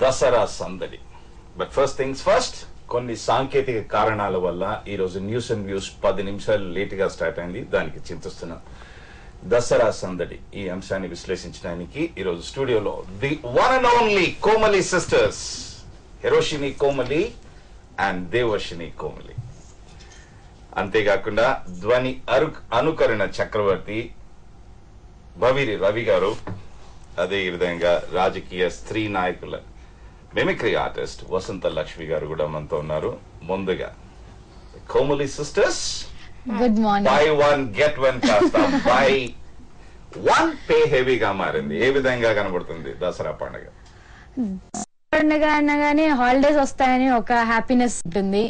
దసరా సందడి. But first things first, కొన్ని సాంకేతిక కారణాల వల్ల ఈరోజు న్యూస్ అండ్ వ్యూస్ 10 నిమిషాలు లేట్ గా స్టార్ట్ అయింది. దానికి చింతిస్తున్నాం. దసరా సందడి ఈ అంశాన్ని విశ్లేషించడానికి ఈరోజు స్టూడియోలో the one and only Komali sisters, Hiroshini Komali and Devarshini Komali. అంతేకాకుండా ధ్వని అనుకరణ చక్రవర్తి భవిరి రవి గారు, అదే విధంగా రాజకీయ స్త్రీ నాయకుల మిమిక్రీ ఆర్టిస్ట్ వసంత లక్ష్మి గారు కూడా మనతో ఉన్నారు. ముందుగా Komali sisters, good morning. By one get one కాస్త బై వన్ పే హెవీగా మారింది. ఏ విధంగా కనబడుతుంది దసరా పండుగ? పండుగ అనగానే హాలిడేస్ వస్తాయని ఒక హ్యాపీనెస్ ఉంటుంది.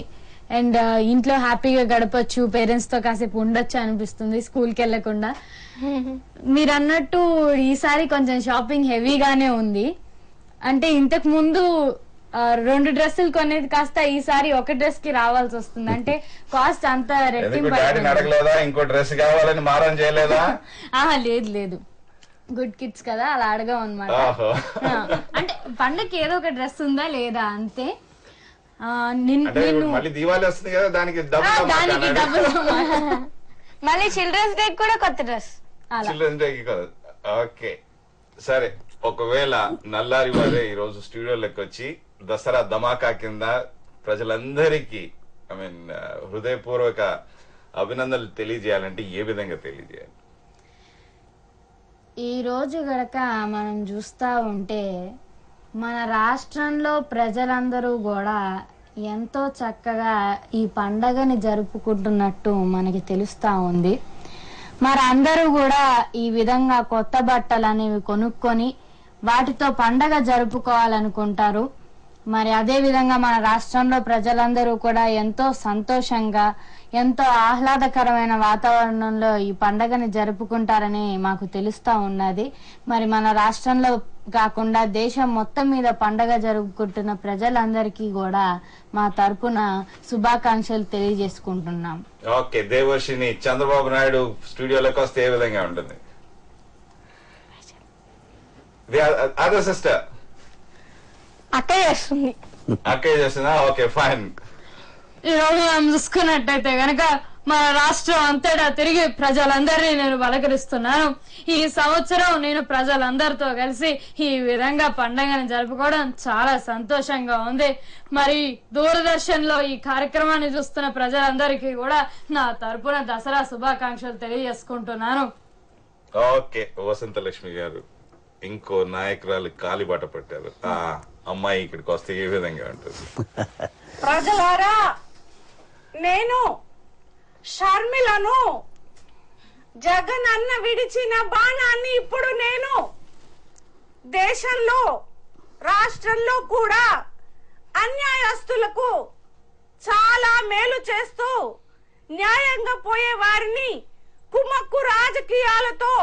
అండ్ ఇంట్లో హ్యాపీగా గడపచ్చు, పేరెంట్స్ తో కాసేపు ఉండొచ్చు అనిపిస్తుంది స్కూల్ కి వెళ్లకుండా. మీరు అన్నట్టు ఈసారి కొంచెం షాపింగ్ హెవీగానే ఉంది. అంటే ఇంతకు ముందు 2 డ్రెస్సులు కొనేది కాస్త ఈసారి ఒక డ్రెస్ కి రావాల్సి వస్తుంది. అంటే కాస్ట్ అంత రెట్టింపు. ఇంకో డ్రెస్ కావాలని మారం చేయలేదా? లేదు లేదు, గుడ్ కిడ్స్ కదా, అలా అడగం అనమాట. అంటే పండగకి ఏదో ఒక డ్రెస్ ఉందా లేదా అంతే. మళ్ళీ దీవాలి వస్తుంది కదా, దానికి డబ్బులు మళ్ళీ చిల్డ్రన్స్ డే కూడా కొత్త డ్రెస్. చిల్డ్రన్స్ డే కదా. ఓకే సరే, ఒకవేళ నల్లారి వారే ఈ రోజు స్టూడియోలోకి వచ్చి దసరా ధమాకా కింద ప్రజలందరికీ హృదయపూర్వక అభినందనలు తెలియజేయాలంటే ఏ విధంగా తెలియజేయాలి? ఈ రోజు గనక మనం చూస్తా ఉంటే మన రాష్ట్రంలో ప్రజలందరూ కూడా ఎంతో చక్కగా ఈ పండగని జరుపుకుంటున్నట్టు మనకి తెలుస్తా ఉంది. మరి అందరూ కూడా ఈ విధంగా కొత్త బట్టలు అనేవి కొనుక్కొని వాటితో పండగ జరుపుకోవాలనుకుంటారు. మరి అదే విధంగా మన రాష్ట్రంలో ప్రజలందరూ కూడా ఎంతో సంతోషంగా, ఎంతో ఆహ్లాదకరమైన వాతావరణంలో ఈ పండగని జరుపుకుంటారని మాకు తెలుస్తా ఉన్నది. మరి మన రాష్ట్రంలో కాకుండా దేశం మొత్తం మీద పండగ జరుపుకుంటున్న ప్రజలందరికీ కూడా మా తరపున శుభాకాంక్షలు తెలియజేసుకుంటున్నాం. ఓకే, దేవర్షిని, చంద్రబాబు నాయుడు స్టూడియోలోకి వస్తే ఏ విధంగా ఉంటుంది? అదే సిస్టర్ అక్కయ్య చేస్తుంది. అక్కయ్య చేస్తుందా? Okay fine. ఈ రోజు మనం చూసుకున్నట్టయితే గనక మన రాష్ట్రం అంతటా తిరిగి ప్రజలందరినీ నేను పలకరిస్తున్నాను. ఈ సంవత్సరం నేను ప్రజలందరితో కలిసి ఈ విధంగా పండుగను జరుపుకోవడం చాలా సంతోషంగా ఉంది. మరి దూరదర్శన్ లో ఈ కార్యక్రమాన్ని చూస్తున్న ప్రజలందరికీ కూడా నా తరపున దసరా శుభాకాంక్షలు తెలియజేసుకుంటున్నాను. ఓకే, వసంత లక్ష్మి గారు, ఇంకో నాయకురాలు కాలిబాట పట్టారు. ఆ అమ్మాయి ఇక్కడికి వస్తే ఏ విధంగా ఉంటుంది? ప్రజలారా, నేను షర్మిలను, జగన్ అన్న విడిచిన బాణాన్ని ఇప్పుడు నేను దేశంలో, రాష్ట్రంలో కూడా అన్యాయస్తులకు చాలా మేలు చేస్తూ న్యాయంగా పోయే వారిని కుమ్మక్కు రాజకీయాలతో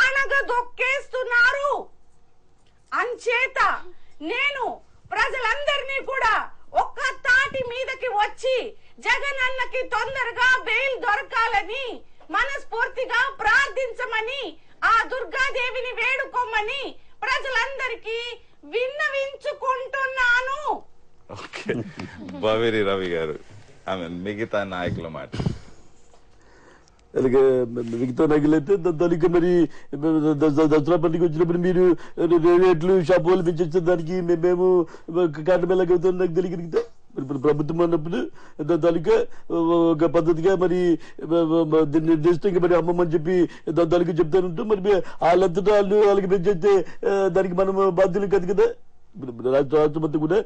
అనగదొక్కేస్తున్నారు. అంచేత నేను ప్రజలందరినీ కూడా ఒక్క తాటి మీదకి వచ్చి జగన్ అన్నకి తొందరగా బెయిల్ దొరకాలని మనస్ఫూర్తిగా ప్రార్థించమని, ఆ దుర్గాదేవిని వేడుకోమని ప్రజలందరికీ విన్నవించుకుంటున్నాను. ఓకే, భవేరి రవి గారు, మిగతా నాయకుల మాట. అలాగే మిగతా నగలైతే దానికి మరి దసరా పండుగ వచ్చినప్పుడు మీరు రేట్లు షాప్ వాళ్ళు పెంచే దానికి మేము కారణం ఎలాగవుతుంది నాకు తెలియగలిగితే ప్రభుత్వం అన్నప్పుడు దానికి ఒక పద్ధతిగా మరి నిర్దిష్టంగా మరి అమ్మమ్మని చెప్పి దానికి చెప్తానంటూ మరి వాళ్ళంతటా వాళ్ళకి పెంచేస్తే దానికి మనం బాధ్యులు కాదు కదా. రాష్ట్రం అంతా కూడా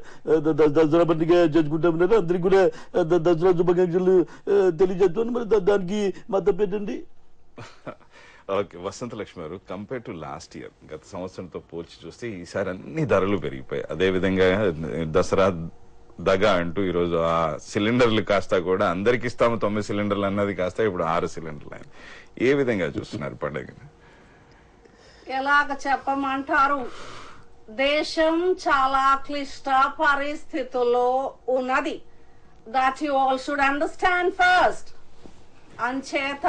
దసరా పండుగ జరుపుకుంటామన్నారు. అందరికి కూడా దసరా శుభాకాంక్షలు తెలియజేస్తాను. మరి దానికి మా తప్పేటండి. ఓకే, వసంత లక్ష్మి గారు, కంపేర్ టు లాస్ట్ ఇయర్, గత సంవత్సరంతో పోల్చి చూస్తే ఈసారి అన్ని ధరలు పెరిగిపోయాయి. అదే విధంగా దసరా దగా అంటూ ఈరోజు ఆ సిలిండర్లు కాస్త కూడా అందరికి ఇస్తాము 9 సిలిండర్లు అన్నది కాస్త ఇప్పుడు 6 సిలిండర్లు అయింది. ఏ విధంగా చూస్తున్నారు పండుగ? ఎలాగ చెప్పమంటారు? దేశం చాలా క్లిష్ట పరిస్థితుల్లో ఉన్నది. That you all should understand first. అంచేత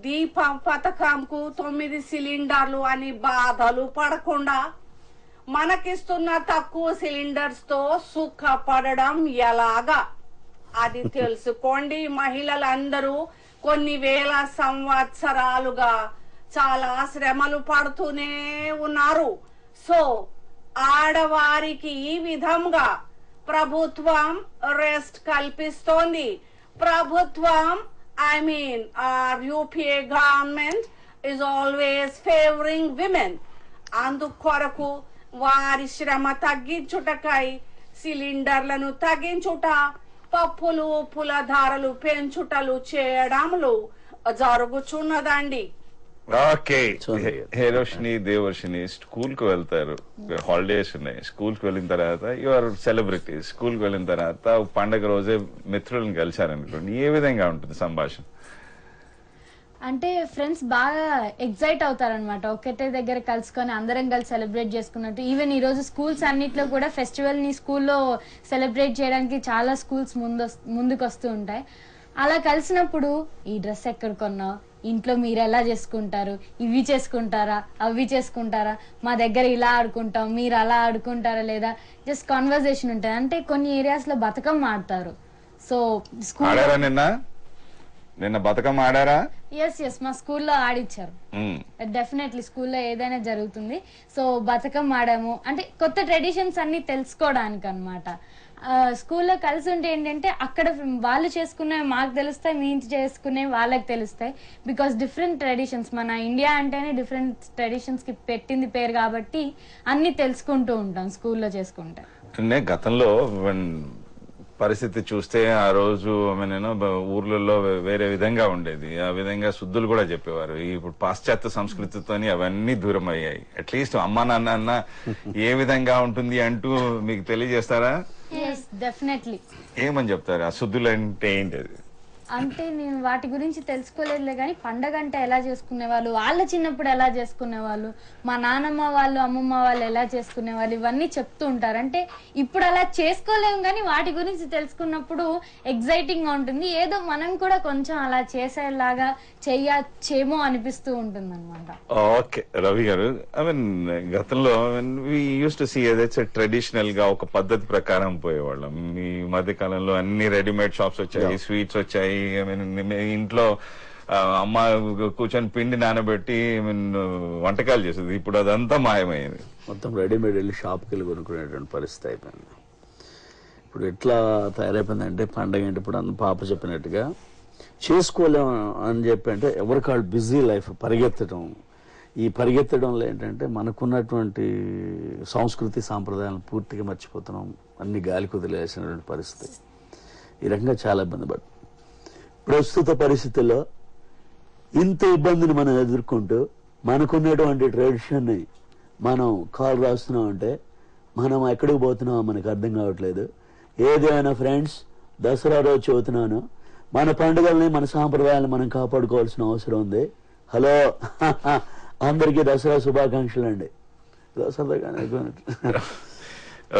దీపం పథకంకు 9 సిలిండర్లు అని బాధలు పడకుండా మనకిస్తున్న తక్కువ సిలిండర్స్ తో సుఖపడడం ఎలాగా అది తెలుసుకోండి. మహిళలందరూ కొన్ని వేల సంవత్సరాలుగా చాలా శ్రమలు పడుతూనే ఉన్నారు. సో ఆడవారికి ఈ విధంగా ప్రభుత్వం రెస్ట్ కల్పిస్తోంది. ప్రభుత్వం our UPA government is always favoring women. అందుకొరకు వారి శ్రమ తగ్గించుటకై సిలిండర్లను తగ్గించుట, పప్పులు ఉప్పుల ధరలు పెంచుటలు చేయడంలో జరుగుచున్నదండి. ఓకే, హే రోషిని, దేవర్షిని స్కూల్ కు వెళ్తారు, హాలిడేస్ ఉన్నాయి. స్కూల్ కు వెళ్ళిన తర్వాత యువర్ సెలబ్రిటీ. స్కూల్ కు వెళ్ళిన తర్వాత పండగ రోజే మిత్రులను కలిశారనుకోండి, ఏ విధంగా ఉంటుంది సంభాషణ? అంటే ఫ్రెండ్స్ బాగా ఎగ్జైట్ అవుతారనమాట, ఒకటే దగ్గర కలుసుకొని అందరం కలిసి సెలబ్రేట్ చేసుకున్నట్టు. ఈవెన్ ఈ రోజు స్కూల్స్ అన్నిట్లో కూడా ఫెస్టివల్ ని స్కూల్లో సెలబ్రేట్ చేయడానికి చాలా స్కూల్స్ ముందుకు వస్తూ ఉంటాయి. అలా కలిసినప్పుడు ఈ డ్రెస్ ఎక్కడ కొన్నావు, ఇంట్లో మీరు ఎలా చేసుకుంటారు, ఇవి చేసుకుంటారా, అవి చేసుకుంటారా, మా దగ్గర ఇలా ఆడుకుంటాం, మీరు అలా ఆడుకుంటారా లేదా, జస్ట్ కాన్వర్సేషన్ ఉంటుంది. అంటే కొన్ని ఏరియాస్ లో బతుకమ్మ ఆడతారు. సో స్కూల్ నిన్న బతుకమ్మ ఆడారా? ఎస్ మా స్కూల్లో ఆడిచ్చారు. డెఫినెట్లీ స్కూల్లో ఏదైనా జరుగుతుంది. సో బతుకమ్మ ఆడాము అంటే కొత్త ట్రెడిషన్స్ అన్ని తెలుసుకోవడానికి అనమాట. స్కూల్లో కలిసి ఉంటే ఏంటంటే అక్కడ వాళ్ళు చేసుకునేవి మాకు తెలుస్తాయి, మేము చేసుకునేవి వాళ్ళకి తెలుస్తాయి. బికాస్ డిఫరెంట్ ట్రెడిషన్స్, మన ఇండియా అంటేనే డిఫరెంట్ ట్రెడిషన్స్ కి పెట్టింది పేరు కాబట్టి అన్ని తెలుసుకుంటూ ఉంటాం స్కూల్లో చేసుకుంటే. గతంలో పరిస్థితి చూస్తే ఆ రోజు ఊర్లలో వేరే విధంగా ఉండేది, ఆ విధంగా శుద్ధులు కూడా చెప్పేవారు. ఇప్పుడు పాశ్చాత్య సంస్కృతితోని అవన్నీ దూరం అయ్యాయి. అట్లీస్ట్ అమ్మా నాన్న అన్న ఏ విధంగా ఉంటుంది అంటూ మీకు తెలియజేస్తారా? డెఫినెట్లీ. ఏమని చెప్తారు? ఆ శుద్ధులు అంటే ఏంటి? అంటే నేను వాటి గురించి తెలుసుకోలేదులే కానీ పండగ అంటే ఎలా చేసుకునేవాళ్ళు, వాళ్ళ చిన్నప్పుడు ఎలా చేసుకునేవాళ్ళు, మా నాన్నమ్మ వాళ్ళు అమ్మమ్మ వాళ్ళు ఎలా చేసుకునేవాళ్ళు, ఇవన్నీ చెప్తూ ఉంటారు. అంటే ఇప్పుడు అలా చేసుకోలేము కానీ వాటి గురించి తెలుసుకున్నప్పుడు ఎగ్జైటింగ్ గా ఉంటుంది. ఏదో మనం కూడా కొంచెం అలా చేసేలాగా చెయ్యచ్చేమో అనిపిస్తూ ఉంటుంది అనమాట. ఓకే రవి గారు, గతంలో యూస్ టు సీ ఏదైతే ట్రెడిషనల్ గా ఒక పద్ధతి ప్రకారం పోయేవాళ్ళం. ఈ మధ్య కాలంలో అన్ని రెడీమేడ్ షాప్స్ వచ్చాయి, స్వీట్స్ వచ్చాయి. ఇంట్లో అమ్మ కూర్చొని పిండి నానబెట్టి వంటకాలు చేసేది. ఇప్పుడు అదంతా మాయమైంది. మొత్తం రెడీమేడ్ వెళ్ళి షాప్కి వెళ్ళి కొనుక్కునేటువంటి పరిస్థితి అయిపోయింది. ఇప్పుడు ఎట్లా తయారైపోయిందంటే పండగ అంటే ఇప్పుడు అంత పాప చెప్పినట్టుగా చేసుకోలేము అని చెప్పి, అంటే ఎవరికాళ్ళు బిజీ లైఫ్, పరిగెత్తడం. ఈ పరిగెత్తడంలో ఏంటంటే మనకున్నటువంటి సంస్కృతి సాంప్రదాయాలను పూర్తిగా మర్చిపోతున్నాం, అన్ని గాలి కుదిలేసినటువంటి పరిస్థితి. ఈ రకంగా చాలా ఇబ్బంది పడుతుంది. ప్రస్తుత పరిస్థితుల్లో ఇంత ఇబ్బందిని మనం ఎదుర్కొంటూ మనకున్నటువంటి ట్రెడిషన్ని మనం కాల్ రాస్తున్నాం అంటే మనం ఎక్కడికి పోతున్నామో మనకు అర్థం కావట్లేదు. ఏదైనా ఫ్రెండ్స్, దసరా రోజు చదువుతున్నాను, మన పండుగల్ని మన సాంప్రదాయాలను మనం కాపాడుకోవాల్సిన అవసరం ఉంది. హలో అందరికీ దసరా శుభాకాంక్షలు అండి.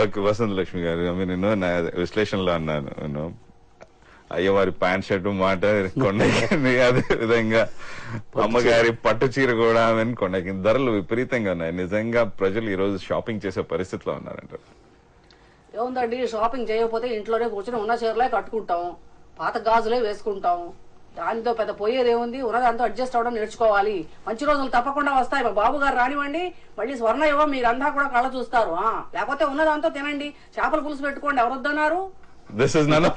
ఓకే వసంత లక్ష్మి గారు, నేను నా విశ్లేషణలో అన్నాను అయ్యవారి ప్యాంట్ షర్టు మాట కొండకి, అదే విధంగా అమ్మగారి పట్టు చీర కూడా కొండకి ధరలు విపరీతంగా ఉన్నాయి. నిజంగా ప్రజలు ఈ రోజు షాపింగ్ చేసే పరిస్థితిలో ఉన్నారంటారు. ఏముందండి, షాపింగ్ చేయకపోతే ఇంట్లోనే కూర్చొని ఉన్న చీరలే కట్టుకుంటాం, పాత గాజులే వేసుకుంటాం. దానితో పెద్ద పోయేది ఏముంది, ఉన్నదాంతో అడ్జస్ట్ అవడం నేర్చుకోవాలి. మంచి రోజులు తప్పకుండా వస్తాయి. మా బాబు గారు రానివ్వండి, మళ్ళీ స్వర్ణయుగం మీరంతా కూడా కళ్ళ చూస్తారు. లేకపోతే ఉన్నదాంతో తినండి, చేపల పులుసు పెట్టుకోండి, ఎవరొద్దన్నారు. This is none of